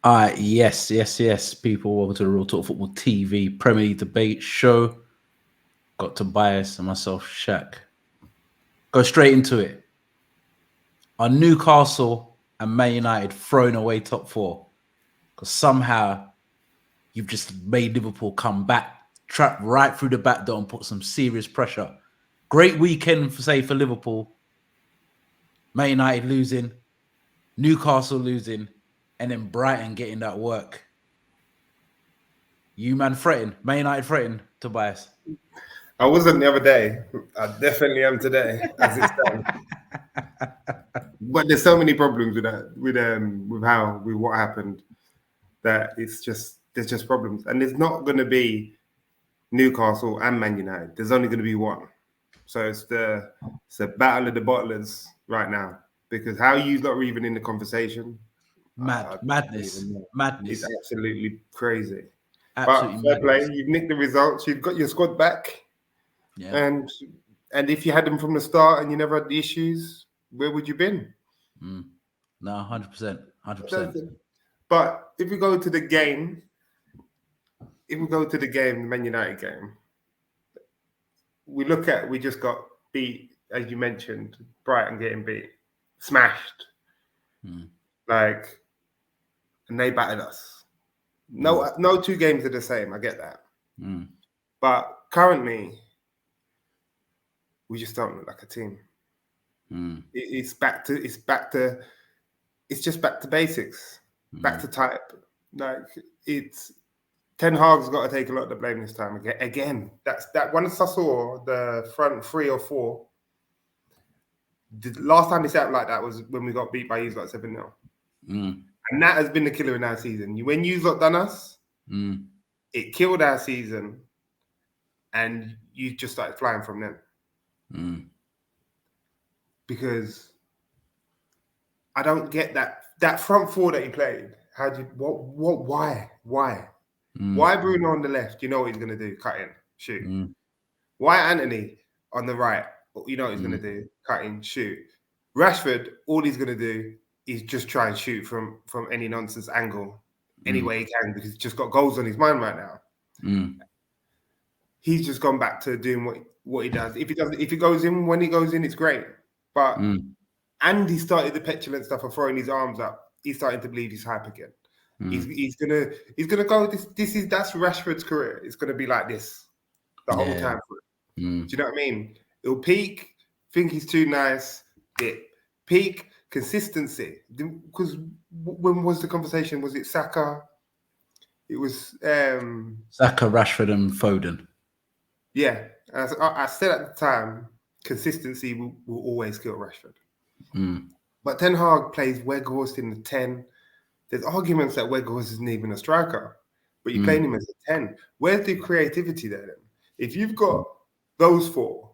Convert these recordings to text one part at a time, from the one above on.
Yes, people. Welcome to the Real Talk Football TV Premier League debate show. Got Tobias and myself, Shaq. Go straight into it. Are Newcastle and Man United throwing away top four? Because somehow you've just made Liverpool come back, trap right through the back door and put some serious pressure. Great weekend, for Liverpool. Man United losing, Newcastle losing, and then Brighton getting that work. You man threatened, Man United threatened, Tobias. I wasn't the other day. I definitely am today, as it stands. But there's so many problems with that, with what happened, that there's just problems, and there's not going to be Newcastle and Man United. There's only going to be one. So it's the battle of the bottlers right now, because how you lot are even in the conversation, Madness. It's absolutely crazy. Absolutely but fair play, madness. you've nicked the results. You've got your squad back. Yeah. And if you had them from the start and you never had the issues, where would you been? No, 100%. 100%. But if we go to the game, the Man United game, we just got beat, as you mentioned, Brighton getting beat, smashed. And they battered us. No two games are the same. I get that. But currently, we just don't look like a team. It's just back to basics, back to type. Like it's Ten Hag's got to take a lot of the blame this time again. That's that. Once I saw the front 3 or 4, the last time he sat like that was when we got beat by you lot 7-0. And that has been the killer in our season. When you lot done us, it killed our season, and you just started flying from them. Because I don't get that front 4 that he played. Why? Why Bruno on the left? You know what he's going to do? Cut in, shoot. Why Anthony on the right? You know what he's going to do? Cut in, shoot. Rashford, all he's going to do is just try and shoot from any nonsense angle, any way he can, because he's just got goals on his mind right now. He's just gone back to doing what he does. If he goes in, when he goes in, it's great. But and he started the petulant stuff of throwing his arms up. He's starting to believe he's hype again. He's gonna go. That's Rashford's career. It's gonna be like this the whole time. Do you know what I mean? It'll peak, think he's too nice, dip. Peak, consistency. Because when was the conversation? Was it Saka? It was Saka, Rashford, and Foden. Yeah, I said at the time, consistency will always kill Rashford. But Ten Hag plays Weghorst in the 10. There's arguments that Weghorst isn't even a striker, but you're playing him as a 10. Where's the creativity there then? If you've got those 4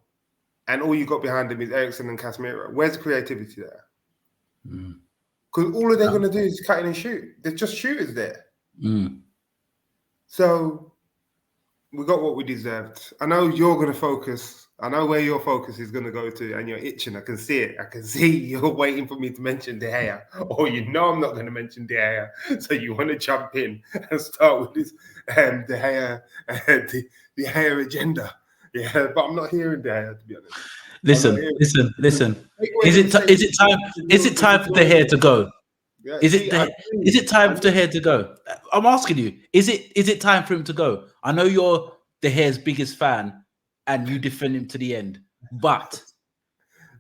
and all you got behind them is Eriksen and Casemiro, where's the creativity there? Because all they're going to do is cut in and shoot. There's just shooters there. So we got what we deserved. I know you're going to focus. I know where your focus is going to go to, and you're itching. I can see it. I can see you're waiting for me to mention De Gea. Oh, you know I'm not going to mention De Gea. So you want to jump in and start with this De Gea, the De Gea agenda. Yeah, but I'm not hearing De Gea, to be honest. Listen. Is it time for De Gea to go? Is it time for De Gea to go? I'm asking you. Is it time for him to go? I know you're De Gea's biggest fan, and you defend him to the end. But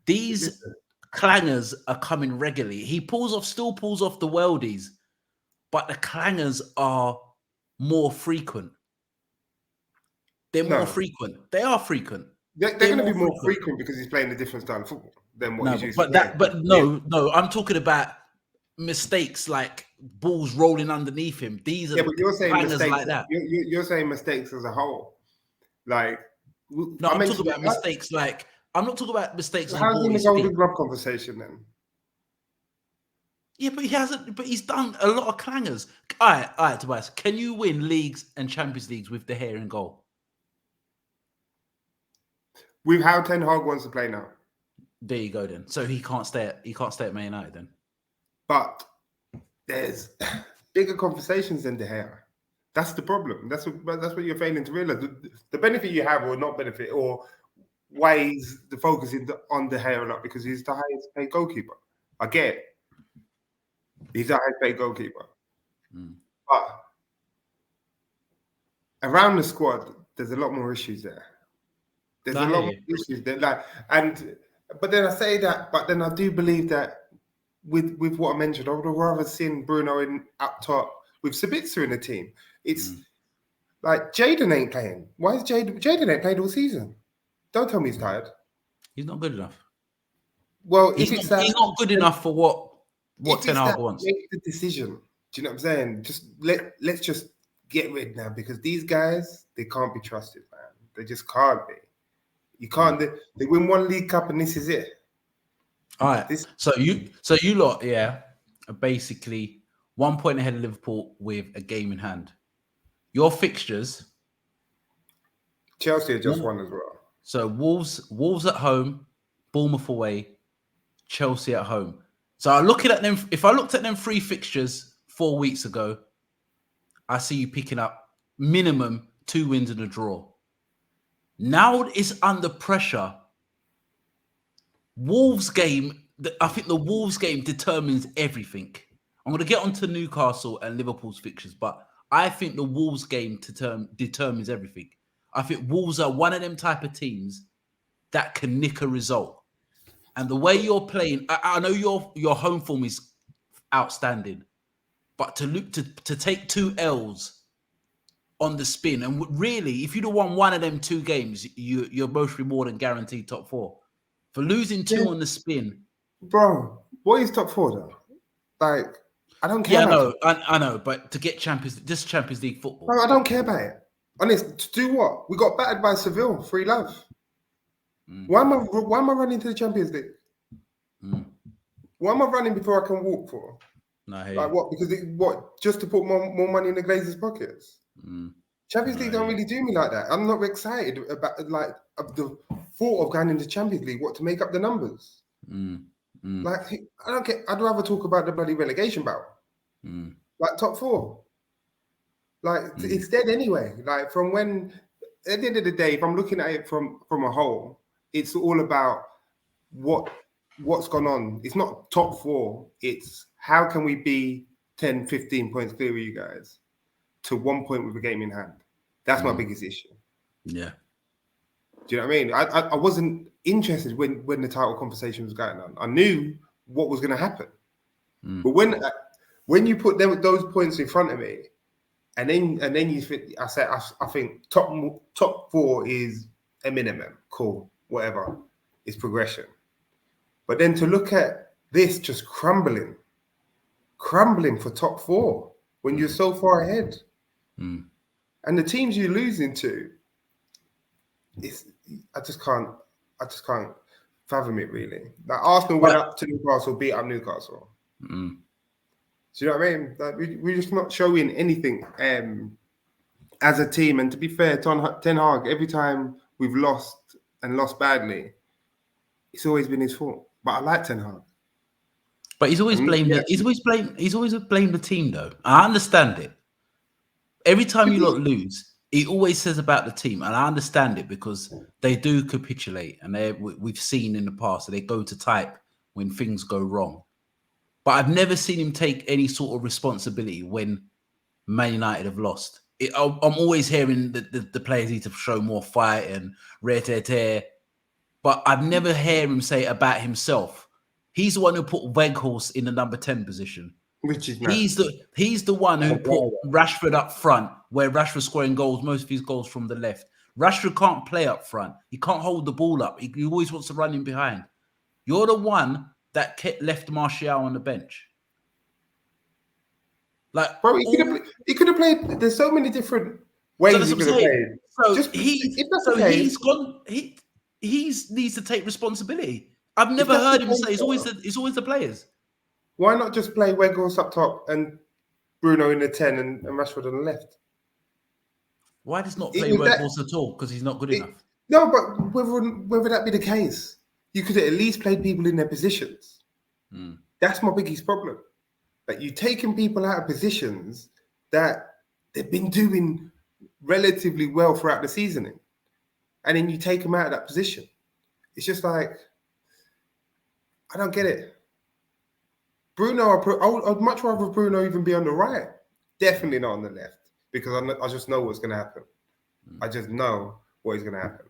these clangers are coming regularly. He still pulls off the worldies, but the clangers are more frequent. They're more frequent. They are frequent. They're going to be more frequent because he's playing a different style of football than what he's used to. No, I'm talking about mistakes like balls rolling underneath him. These are but you're saying mistakes like that. You're saying mistakes as a whole. Like no, I'm talking about mistakes like I'm not talking about mistakes. So how's in the Golden Glove conversation then? Yeah, but he hasn't. But he's done a lot of clangers. All right, Tobias. Can you win leagues and Champions Leagues with De Gea in goal? With how Ten Hag wants to play now. There you go. Then, so he can't stay at Man United then. But there's bigger conversations than De Gea. That's the problem. That's what you're failing to realize. The benefit you have or not benefit, or why he's the focus on De Gea or not, because he's the highest paid goalkeeper. I get it. He's the highest paid goalkeeper. But around the squad, there's a lot more issues there. There's a lot more issues there. But then I say that, but then I do believe that with what I mentioned, I would have rather seen Bruno up top with Sabitzer in the team. It's like Jaden ain't playing. Why is Jaden ain't played all season? Don't tell me he's tired. He's not good enough. Well, he's not good enough for what Ten Hag wants. Make the decision. Do you know what I'm saying? Just let's just get rid now, because these guys, they can't be trusted, man. They just can't be. You can't. They win one League Cup and this is it. All right. So you lot, are basically 1 point ahead of Liverpool with a game in hand. Your fixtures. Chelsea have just won as well. So Wolves at home, Bournemouth away, Chelsea at home. So looking at them, if I looked at them 3 fixtures 4 weeks ago, I see you picking up minimum 2 wins and a draw. Now it's under pressure. Wolves game, I think the Wolves game determines everything. I'm going to get onto Newcastle and Liverpool's fixtures, but I think the Wolves game determines everything. I think Wolves are one of them type of teams that can nick a result. And the way you're playing, I know your home form is outstanding, but to take 2 L's on the spin, and really, if you'd have won one of them 2 games, you're mostly more than guaranteed top 4. For losing 2 on the spin, bro, what is top 4 though? Like, I don't care. Yeah, I know, but to get Champions League football, bro, I don't care about it. Honest, to do what? We got battered by Seville, 3-0. Why am I running to the Champions League? Why am I running before I can walk for? No, what? Because just to put more money in the Glazers' pockets? Champions League don't really do me like that. I'm not excited about the thought of going into Champions League. What, to make up the numbers? Like, I don't care. I'd rather talk about the bloody relegation battle. Like top 4. Like it's dead anyway. Like from when, at the end of the day, if I'm looking at it from a whole, it's all about what's gone on. It's not top 4. It's how can we be 10, 15 points clear with you guys to 1 point with a game in hand. That's my biggest issue. Yeah. Do you know what I mean? I wasn't interested when the title conversation was going on. I knew what was going to happen. But when you put those points in front of me, and then you think, I think top 4 is a minimum. Cool, whatever. It's progression. But then to look at this just crumbling for top 4 when you're so far ahead, and the teams you're losing to, I just can't fathom it really. Like Arsenal went up to Newcastle, beat up Newcastle. Do you know what I mean? Like we're just not showing anything as a team. And to be fair, Ten Hag, every time we've lost and lost badly, it's always been his fault. But I like Ten Hag. But he's always blamed He's always blamed the team, though. I understand it. Every time you lot lose, he always says about the team, and I understand it because they do capitulate, and we've seen in the past that they go to type when things go wrong. But I've never seen him take any sort of responsibility when Man United have lost. I'm always hearing that the players need to show more fight and rare, but I've never heard him say it about himself. He's the one who put Weghorst in the number 10 position. Which is he's the one who put Rashford up front, where Rashford's scoring goals, most of his goals from the left. Rashford can't play up front. He can't hold the ball up. He always wants to run in behind. You're the one that left Martial on the bench. Like, bro, he could have played. There's so many different ways he could have played. He needs to take responsibility. I've never heard him say it's always the players. Why not just play Weghorst up top and Bruno in the 10 and Rashford on the left? Why does not play Weghorst at all? Because he's not good enough. No, but whether that be the case, you could at least play people in their positions. That's my biggest problem. Like you've taken people out of positions that they've been doing relatively well throughout the season in, and then you take them out of that position. It's just like, I don't get it. Bruno, I'd much rather Bruno even be on the right. Definitely not on the left, because I just know what's going to happen. I just know what is going to happen.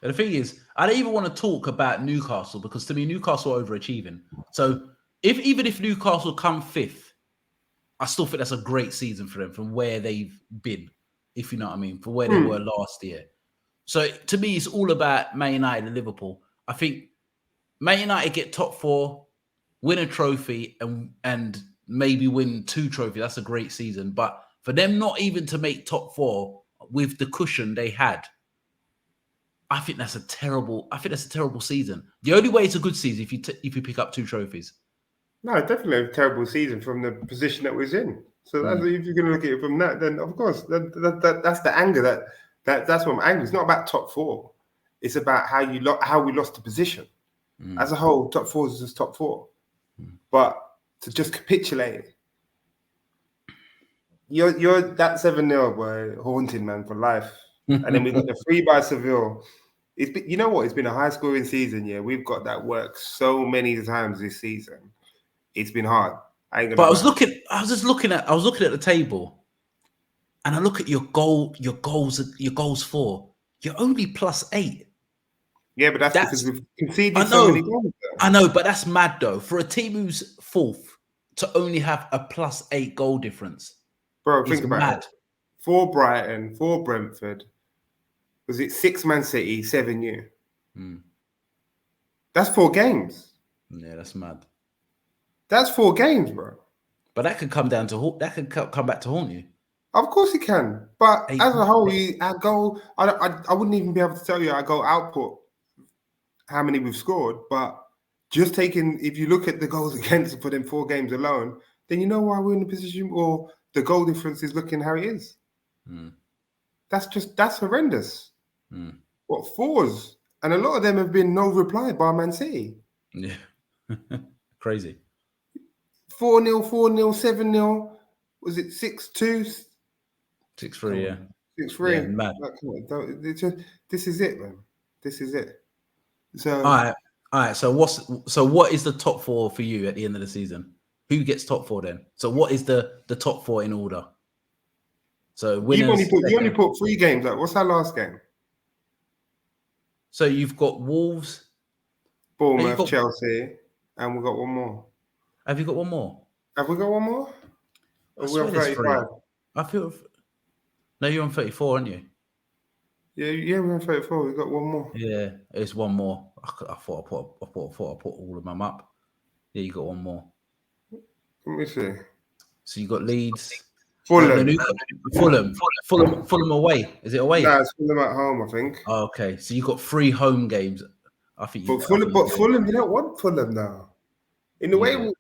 And the thing is, I don't even want to talk about Newcastle, because to me, Newcastle are overachieving. So even if Newcastle come 5th, I still think that's a great season for them from where they've been, if you know what I mean, from where they were last year. So to me, it's all about Man United and Liverpool. I think Man United get top 4, win a trophy, and maybe win 2 trophies. That's a great season. But for them not even to make top 4 with the cushion they had, I think that's a terrible season. The only way it's a good season if you pick up 2 trophies. No, definitely a terrible season from the position that we're in. So that's, if you're going to look at it from that, then of course that's the anger that's what I'm angry. It's not about top 4. It's about how we lost the position. As a whole, top 4 is just top 4. But to just capitulate, you're that 7-0 boy, haunted man for life. And then we got the 3 by Seville. You know what? It's been a high scoring season. Yeah, we've got that work so many times this season. It's been hard. But I was looking at the table, and I look at your goals for. You're only +8. Yeah, but that's because we've conceded so many goals. I know, but that's mad though. For a team who's 4th to only have a +8 goal difference. Bro, think about it. 4 Brighton, 4 Brentford. Was it 6 Man City, 7 you? That's 4 games. Yeah, that's mad. That's 4 games, bro. But that could come back to haunt you. Of course it can. But as a whole, our goal, I wouldn't even be able to tell you our goal output, how many we've scored. But just taking, if you look at the goals against for them 4 games alone, then you know why we're in the position, or the goal difference is looking how it is. That's horrendous. What, 4s? And a lot of them have been no reply by Man City. Yeah. Crazy. 4-0, 4-0, 7-0. Was it 6-2? 6-3, yeah. 6-3. Yeah, mad. This is it, man. This is it. So all right. So what is the top 4 for you at the end of the season? Who gets top 4 then? So what is the top 4 in order? So winners. You only put 3 games out. What's our last game? So you've got Wolves, Bournemouth, Chelsea, and we've got one more. Have you got one more? Have we got one more? Or we're on 35? I feel. No, you're on 34, aren't you? Yeah, we're on 34. We've got one more. Yeah, it's one more. I thought I put all of them up. Yeah, you got one more. Let me see. So you got Leeds, Fulham. Fulham away. Is it away? No, it's Fulham at home, I think. Oh, okay, so you got 3 home games. I think. Fulham, you don't want Fulham now. In the way you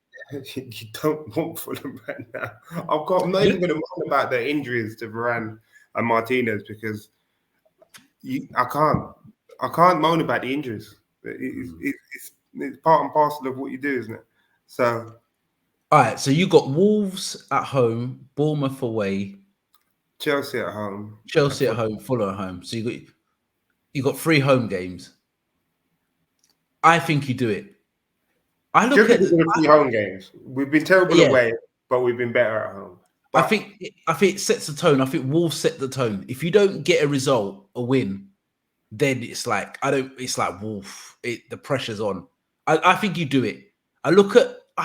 don't want Fulham right now. I'm not even going to moan about the injuries to Varane and Martinez, because I can't moan about the injuries. It's part and parcel of what you do, isn't it? So, all right. So you got Wolves at home, Bournemouth away, Chelsea at home, Fulham at home. So you got 3 home games. I think you do it. I look at the 3 home games. We've been terrible away, but we've been better at home. But I think it sets the tone. I think Wolves set the tone. If you don't get a result, a win, then it's like Wolf. The pressure's on. I think you do it. I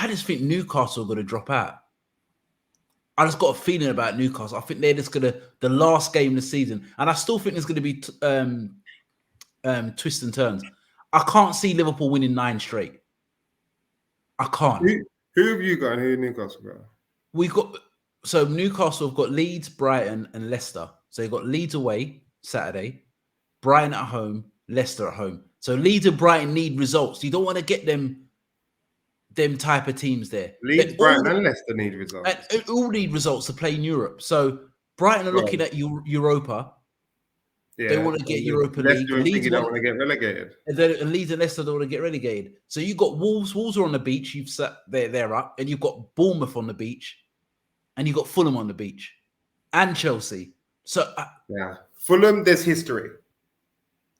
just think Newcastle are going to drop out. I just got a feeling about Newcastle. I think they're just going to, the last game of the season, and I still think there's going to be twists and turns. I can't see Liverpool winning 9 straight. I can't. Who have you got and who Newcastle got? So Newcastle have got Leeds, Brighton, and Leicester. So they've got Leeds away Saturday, Brighton at home, Leicester at home. So Leeds and Brighton need results. You don't want to get them type of teams there. Leeds, Brighton, and Leicester need results. And all need results to play in Europe. So Brighton are looking at Europa. Yeah. They want to get Europa Leicester League. are Leeds thinking they want, want to get relegated. and Leeds and Leicester don't want to get relegated. So you got Wolves. Wolves are on the beach. You've sat there, they're up, and you've got Bournemouth on the beach, and you've got Fulham on the beach, and Chelsea. So Yeah, Fulham. There's history.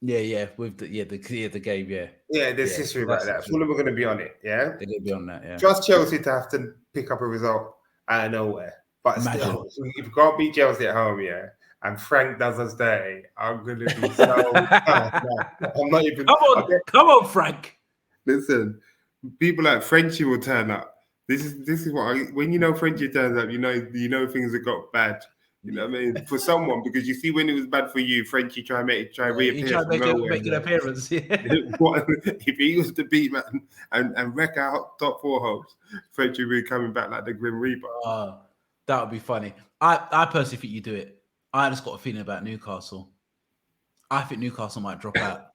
yeah, with the game, Yeah, there's history about that. history. Fulham are going to be on it. Yeah, They're going to be on that. Yeah, trust Chelsea to have to pick up a result out of nowhere. But still, if you can't beat Chelsea at home, yeah, and Frank does us dirty, I'm going to be so. I'm not even. Come on, Frank. Listen, people like Frenchie will turn up. This is what when you know Frenchie turns up, you know things have got bad. You know what I mean? For someone, because you see when it was bad for you, Frenchie try reappear. He tried to make an appearance. Yeah. If he was to beat man and wreck out top 4 hopes, Frenchie would be coming back like the Grim Reaper. That would be funny. I personally think you do it. I just got a feeling about Newcastle. I think Newcastle might drop out.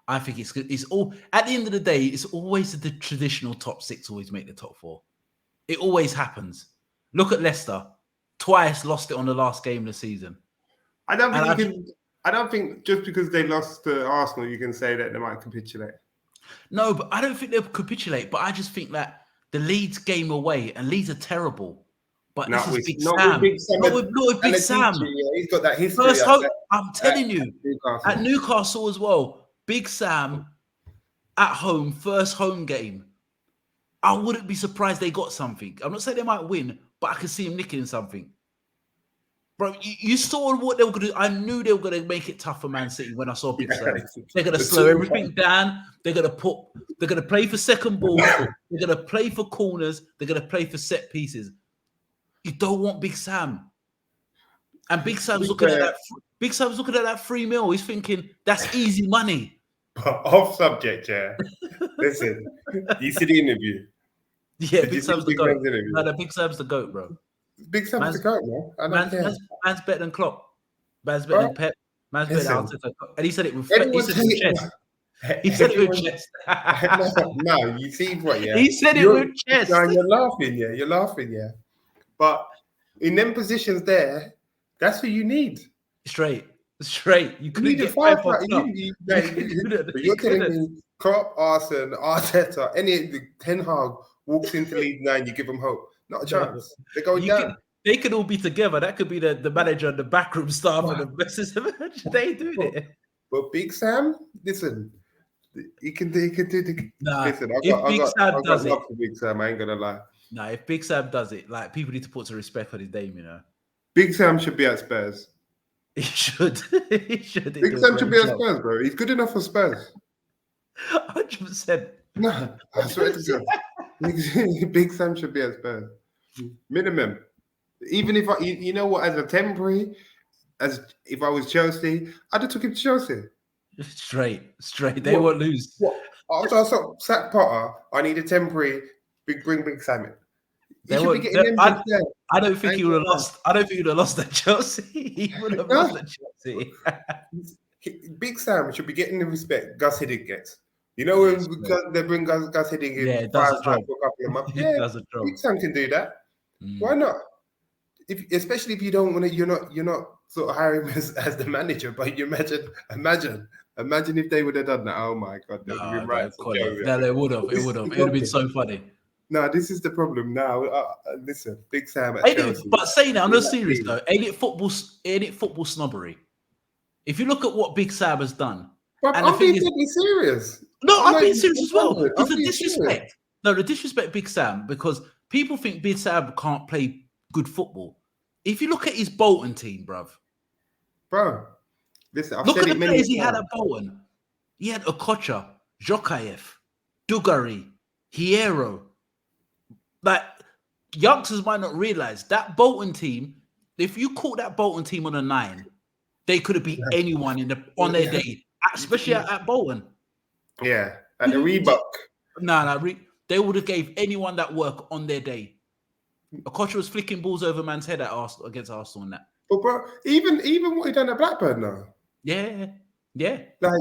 I think it's all at the end of the day, it's always the traditional top 6 always make the top 4. It always happens. Look at Leicester. Twice lost it on the last game of the season. I don't think just because they lost to Arsenal, you can say that they might capitulate. No, but I don't think they'll capitulate. But I just think that the Leeds game away, and Leeds are terrible. But this is Big Sam. Not with Big Sam. He's got that history. First home, I'm telling you, at Newcastle as well. Big Sam at home, first home game. I wouldn't be surprised they got something. I'm not saying they might win, but I can see him nicking something. Bro, you saw what they were going to do. I knew they were going to make it tough for Man City when I saw Big Sam. They're going to slow everything down. They're going to play for second ball. They're going to play for corners. They're going to play for set pieces. You don't want Big Sam. And Big Sam's looking at that. Big Sam's looking at that 3 mil. He's thinking that's easy money. Off subject, yeah. Listen, you see the interview. Yeah, Big Sam's the GOAT. No, Big Sam's the GOAT, bro. Big Sam's the GOAT, man. Man's better than Klopp. Man's better than Pep. Man's better than Arteta. And he said it with chest. He said it with chest. No, you see what, yeah. He said it with chest. You're laughing, yeah. But in them positions there, that's what you need. Straight. You couldn't get 5 for Klopp. You're telling me Klopp, Arteta, any Ten Hag walks into League 9, you give them hope. Not a chance. They're going down. They could all be together. That could be the manager and the backroom staff and the best. They do it. But Big Sam, listen, he can do the. Nah, listen, if Big Sam does it, Big Sam, I ain't gonna lie. Nah, if Big Sam does it, like people need to put some respect on his name, you know. Big Sam should be at Spurs. He should. Big Sam should be at Spurs, bro. He's good enough for Spurs. 100%. No, I swear to God. Big Sam should be at Spurs. Minimum. Even if you know what, as a temporary, as if I was Chelsea, I'd have took him to Chelsea. Straight. They won't lose. After I sacked Potter, I need a temporary. Bring Big Sam in. I don't think he would have lost. I don't think he would have lost at Chelsea. He would have lost at Chelsea. Big Sam should be getting the respect Gus Hiddink gets. You know when they bring Gus Hiddink in, it does a job. For a couple of months. It does a job. Big Sam can do that. Why not? Especially if you don't want to, you're not sort of hiring him as the manager. But you imagine if they would have done that. Oh my God, they would have been right. No, they would have. It would have been so funny. No, this is the problem now. Listen, Big Sam at Chelsea. But saying that, I'm not serious though. Ain't it football snobbery? If you look at what Big Sam has done, but I'm being deadly serious. No, I'm being serious as well. It's the disrespect. Serious. No, the disrespect Big Sam, because people think Big Sam can't play good football. If you look at his Bolton team, bro, listen, look at the players he had at Bolton. He had Okocha, Jokayev, Dugari, Hierro. Like, youngsters might not realize that Bolton team, if you caught that Bolton team on a 9, they could have beat anyone on their day, especially at Bolton. Yeah, at the Reebok. They would have gave anyone that work on their day. Okocha was flicking balls over man's head against Arsenal and that. But bro, even what he done at Blackburn now. Yeah. Like,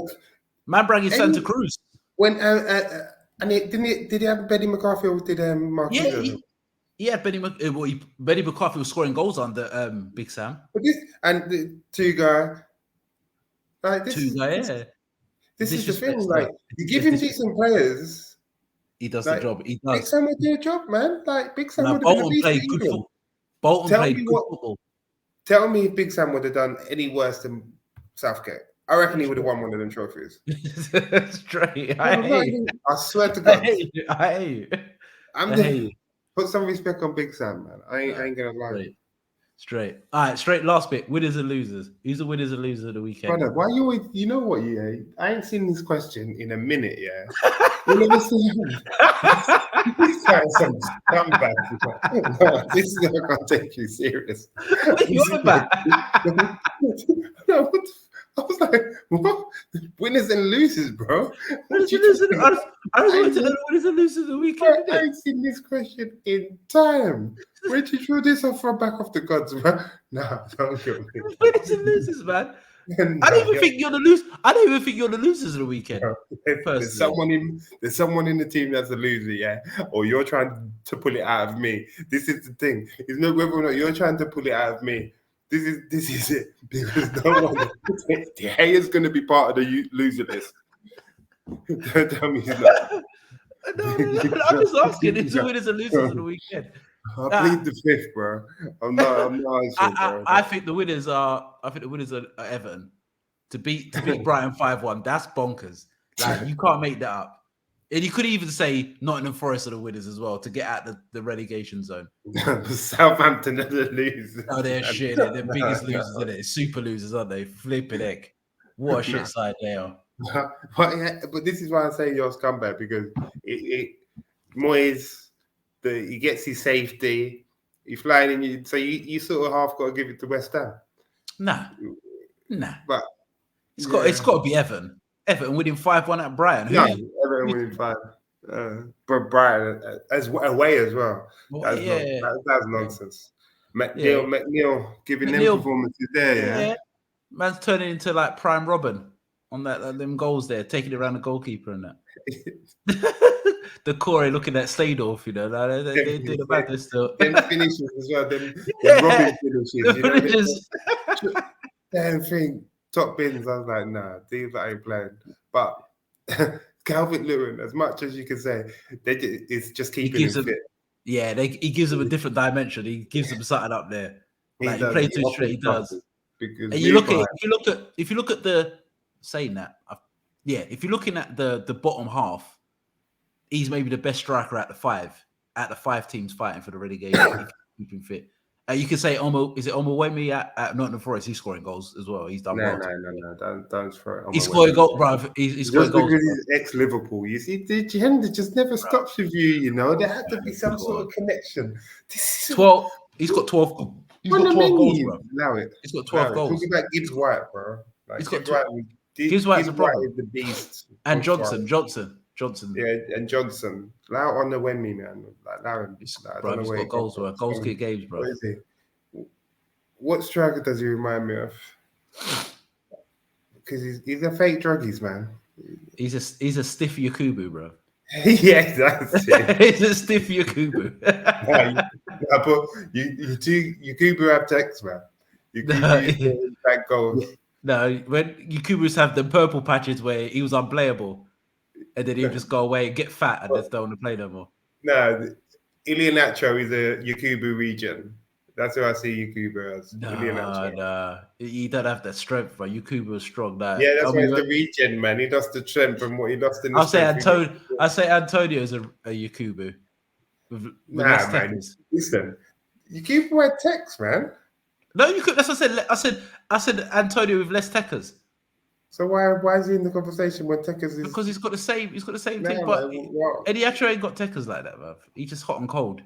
man brought his Santa Cruz. When did he have Benny McCarthy or did Mark? Yeah, Benny McCarthy was scoring goals under Big Sam. But the two guy, Like Two guys, yeah. this is the thing. Disrespect Like stuff. you give him decent players, He does the like job. He Big does. Sam would do a job, man. Like Big Sam Now would have been a Bolton beast for played good England. football. Bolton Tell played me good what. football. Tell me if Big Sam would have done any worse than Southgate. I reckon he would have won one of them trophies. Straight. No, I'm not even, I swear to I God. hate you. I hate you. I'm I the hate you. put some respect on Big Sam, man. I ain't gonna lie. Straight. All right, straight. Last bit. Winners and losers. Who's the winners and losers of the weekend? Brother, why you always, you know what, yeah? I ain't seen this question in a minute, yeah. You never see him. This guy's some scumbag. No, this is not gonna take you serious. What are you on about? No, what the, I was like, what? Winners and losers, bro. What you talking about? I was going to know the winners and losers of the weekend. I ain't seen this question in time. Where'd you throw this off from back off the gods, man? No, don't kill me. Winners and losers, man. No, I don't even think you're the losers. I don't even think you're the losers of the weekend. There's someone in the team that's a loser, yeah, or you're trying to pull it out of me. This is the thing. It's not whether or not you're trying to pull it out of me. This is it, because no one. The hater's going to be part of the loser list. Don't tell me he's not. No, I'm just asking. Who's the winners and losers of the weekend? I plead the fifth, bro. I'm not answering, bro. I think the winners are. I think the winners are Everton. To beat Brighton 5-1. That's bonkers. Like, you can't make that up. And you could even say Nottingham Forest are the winners as well to get out the relegation zone. Southampton are the losers. Oh, they're shit. They're the biggest losers, isn't it? Super losers, aren't they? Flipping heck. What a shit side they are. But this is why I say you're a scumbag, because Moyes, he gets his safety. He's flying in, so you sort of half got to give it to West Ham. Nah. But it's got to be Everton. Everton winning 5-1 at Brighton. Yeah, Everton winning 5. But Brighton as away as well. That's nonsense. McNeil giving them performances there. Yeah. Man's turning into like Prime Robin on them goals there, taking it around the goalkeeper and that. The Corey looking at Seedorf, you know, they do the bad still. Them finishes as well. Them Robin finishes. You know, damn thing. Top bins, I was like, nah, these that ain't playing. But Calvert Lewin, as much as you can say, it's just keeping him fit. Yeah, he gives them a different dimension. He gives them something up there. Like, he plays too straight. He does. And you look at if you look at the saying that, if you're looking at the bottom half, he's maybe the best striker at the five teams fighting for the relegation. Keep him fit. You can say is it Omowemi at Nottingham Forest? He's scoring goals as well. He's done well. No. Don't throw it. He's scoring goals, bro. He's scoring goals because he's ex-Liverpool. You see, the agenda just never stops with you. You know, there had to be some sort of connection. 12. He's got 12. He's got 12 goals, bro. Allow it. He's got 12 goals. Talking about Gibbs White, bro. Like, he's got Gibbs White's a problem. Is the beast. And Johnson. Yeah, and Johnson. Allow on the Wemmy, man. Like, allow him. He's got goals, bro. Goals kick games, bro. What is he? What striker does he remind me of? Because he's a fake druggies, man. He's a stiff Yakubu, bro. Yeah, that's it. He's a stiff Yakubu. But Yakubu have text, man. Yakubu back goals. No, when Yakubus have the purple patches where he was unplayable, and then he would just go away and get fat and just don't want to play no more. No, Ilianacho is a Yakubu region. That's who I see Yakubu as. No. He don't have that strength, bro. Yakubu was strong. Yeah, that's why it's the regen, man. He lost the strength from what he lost in the I say Antonio is a Yakubu. With nah, man. Listen, Yakubu had techs, man. No, you could. That's what I said. I said Antonio with less techers. So why is he in the conversation when techers is? Because he's got the same thing. But Iliacho ain't got techers like that, bro. He's just hot and cold.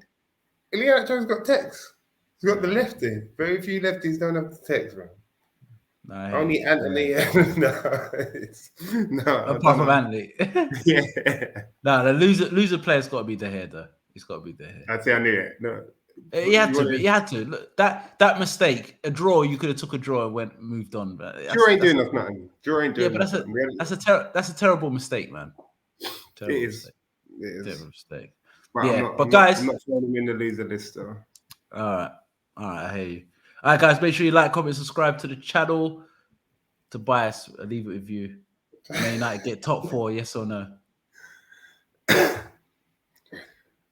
Iliacho's got techs. He's got the lefty. Very few lefties don't have the text, bro. No, only Anthony. No. Apart from Anthony. Yeah. No, the loser player's got to be De Gea, though. He's got to be De Gea. I knew it. No. He had to. Look, that mistake, a draw, you could have took a draw and moved on. But draw ain't doing nothing. Draw ain't doing nothing. But that's a terrible mistake, man. It is. Terrible mistake. But guys, I'm not throwing him in the loser list, though. All right, I hear you. All right, guys, make sure you like, comment, subscribe to the channel. Tobias, I'll leave it with you. Man United get top 4, yes or no?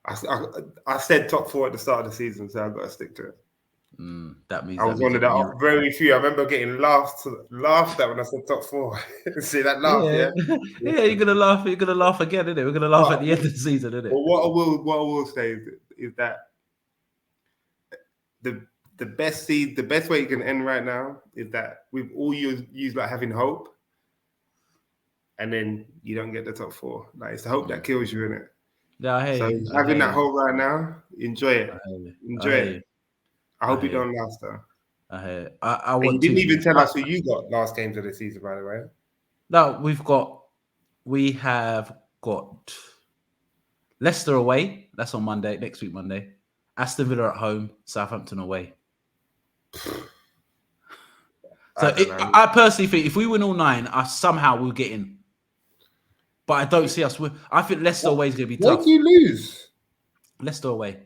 I said top 4 at the start of the season, so I've got to stick to it. That means I was one of the very few. I remember getting laughed at when I said top 4. See that laugh, yeah? Yeah, you're gonna laugh. You're gonna laugh again, isn't it? We're gonna laugh at the end of the season, isn't it? But what I will say is that the best way you can end right now is that we've all used like having hope, and then you don't get the top 4. Like it's the hope that kills you, innit? Yeah, I hear you. Having that hope right now, enjoy it. Enjoy it. I hope it don't last though. I hear you. I want you didn't even tell us who you got last games of the season, by the way. No, we have got Leicester away. That's on Monday, next week Monday. Aston Villa at home, Southampton away. So I personally think if we win all 9, somehow we'll get in. But I don't see us. I think Leicester away is going to be tough. Why do you lose? Leicester away.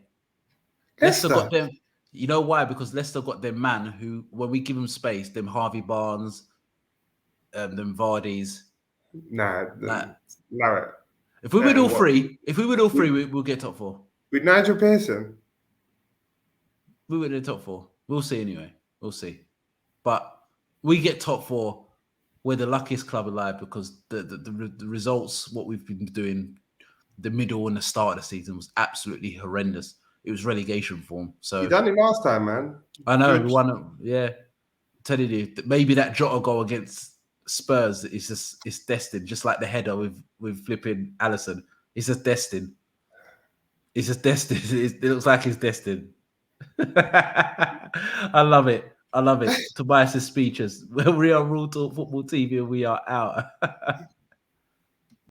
Leicester got them. You know why? Because Leicester got them man who, when we give them space, them Harvey Barnes, them Vardys. Nah. If we win all 3, we'll get top 4. With Nigel Pearson? We win in the top 4. We'll see anyway. We'll see. But we get top 4. We're the luckiest club alive because the results, what we've been doing, the middle and the start of the season was absolutely horrendous. It was relegation form. So you done it last time, man. I know we won it. Yeah, telling you, maybe that Jota goal against Spurs it's destined, just like the header with flipping Alisson. It's just destined. It's just destined. It looks like it's destined. I love it. Tobias' speeches. We are Rule Talk Football TV and we are out.